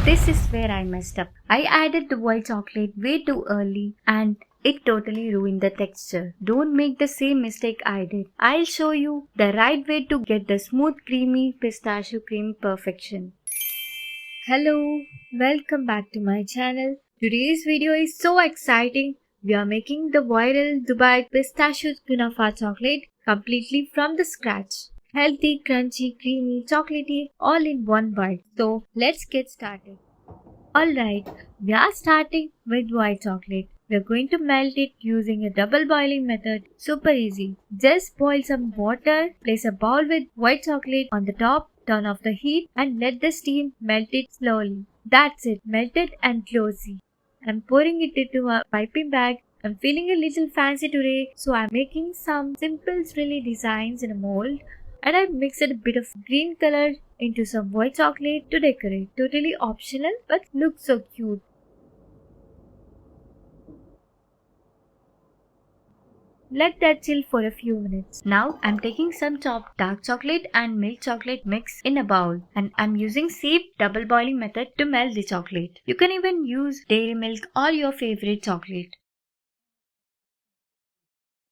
This is where I messed up. I added the white chocolate way too early and it totally ruined the texture. Don't make the same mistake I did. I'll show you the right way to get the smooth creamy pistachio cream perfection. Hello, welcome back to my channel. Today's video is so exciting. We are making the viral Dubai pistachio kunafa chocolate completely from the scratch. Healthy, crunchy, creamy, chocolatey, all in one bite. So let's get started. Alright, we are starting with white chocolate. We are going to melt it using a double boiling method. Super easy. Just boil some water, place a bowl with white chocolate on the top, turn off the heat and let the steam melt it slowly. That's it, melted and glossy. I'm pouring it into a piping bag. I'm feeling a little fancy today, so I'm making some simple frilly designs in a mold. And I've mixed a bit of green color into some white chocolate to decorate. Totally optional but looks so cute. Let that chill for a few minutes. Now I'm taking some chopped dark chocolate and milk chocolate mix in a bowl and I'm using safe double boiling method to melt the chocolate. You can even use dairy milk or your favorite chocolate.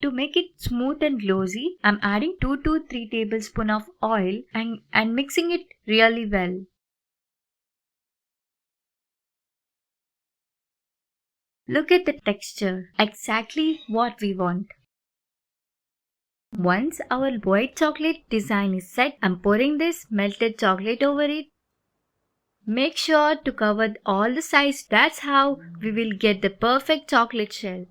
To make it smooth and glossy, I'm adding 2 to 3 tablespoons of oil and mixing it really well. Look at the texture, exactly what we want. Once our white chocolate design is set, I'm pouring this melted chocolate over it. Make sure to cover all the sides, that's how we will get the perfect chocolate shell.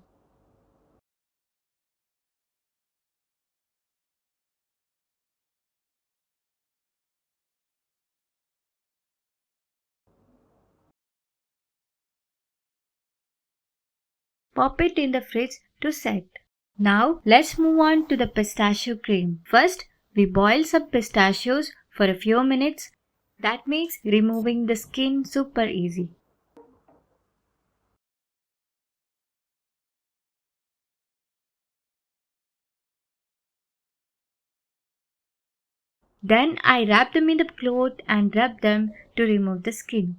Pop it in the fridge to set. Now let's move on to the pistachio cream. First, we boil some pistachios for a few minutes. That makes removing the skin super easy. Then I wrap them in the cloth and rub them to remove the skin.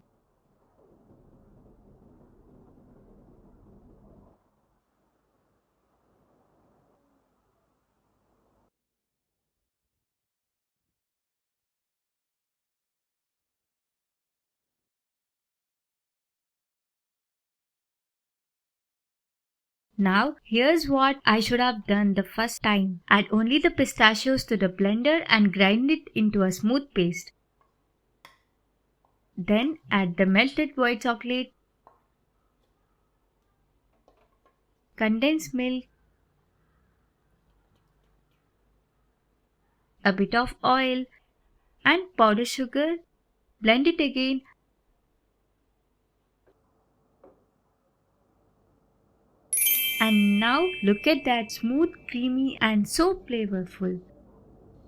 Now, here's what I should have done the first time. Add only the pistachios to the blender and grind it into a smooth paste. Then add the melted white chocolate, condensed milk, a bit of oil and powdered sugar. Blend it again. And now look at that, smooth, creamy and so flavorful.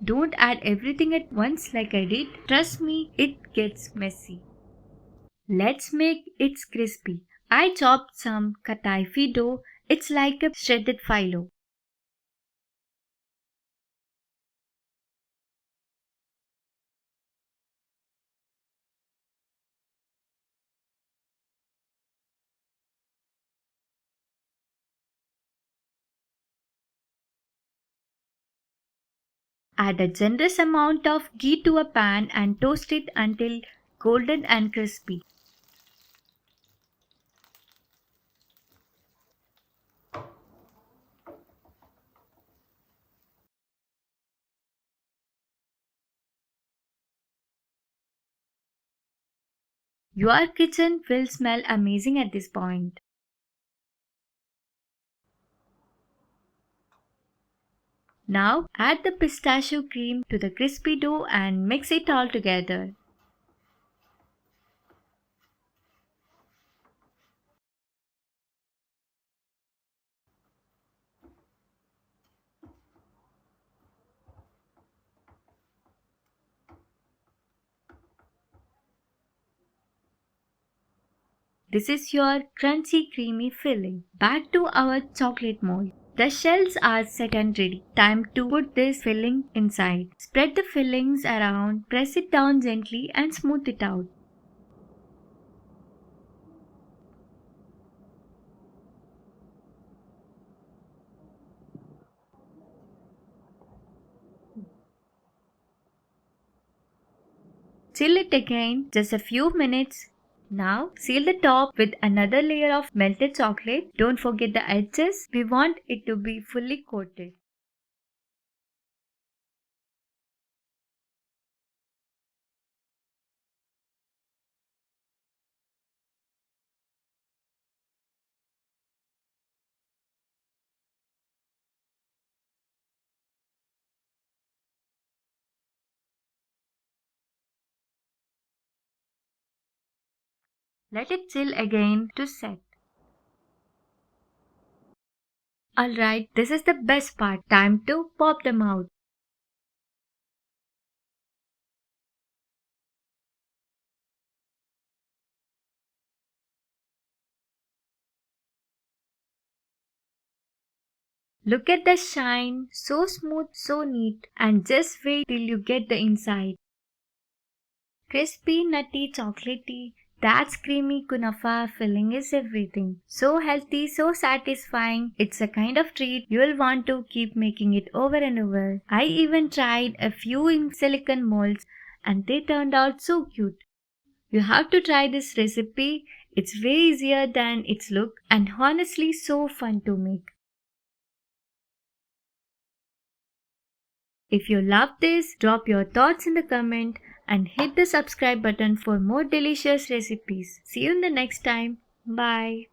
Don't add everything at once like I did. Trust me, it gets messy. Let's make it crispy. I chopped some kataifi dough. It's like a shredded phyllo. Add a generous amount of ghee to a pan and toast it until golden and crispy. Your kitchen will smell amazing at this point. Now add the pistachio cream to the crispy dough and mix it all together. This is your crunchy creamy filling. Back to our chocolate mold. The shells are set and ready. Time to put this filling inside. Spread the fillings around, press it down gently and smooth it out. Chill it again just a few minutes. Now seal the top with another layer of melted chocolate. Don't forget the edges. We want it to be fully coated. Let it chill again to set. Alright, this is the best part. Time to pop them out. Look at the shine, so smooth, so neat, and just wait till you get the inside. Crispy, nutty, chocolatey, that creamy kunafa filling is everything. So healthy, so satisfying. It's a kind of treat you'll want to keep making it over and over. I even tried a few in silicone molds and they turned out so cute. You have to try this recipe. It's way easier than its look and honestly so fun to make. If you love this, drop your thoughts in the comment and hit the subscribe button for more delicious recipes. See you in the next time. Bye.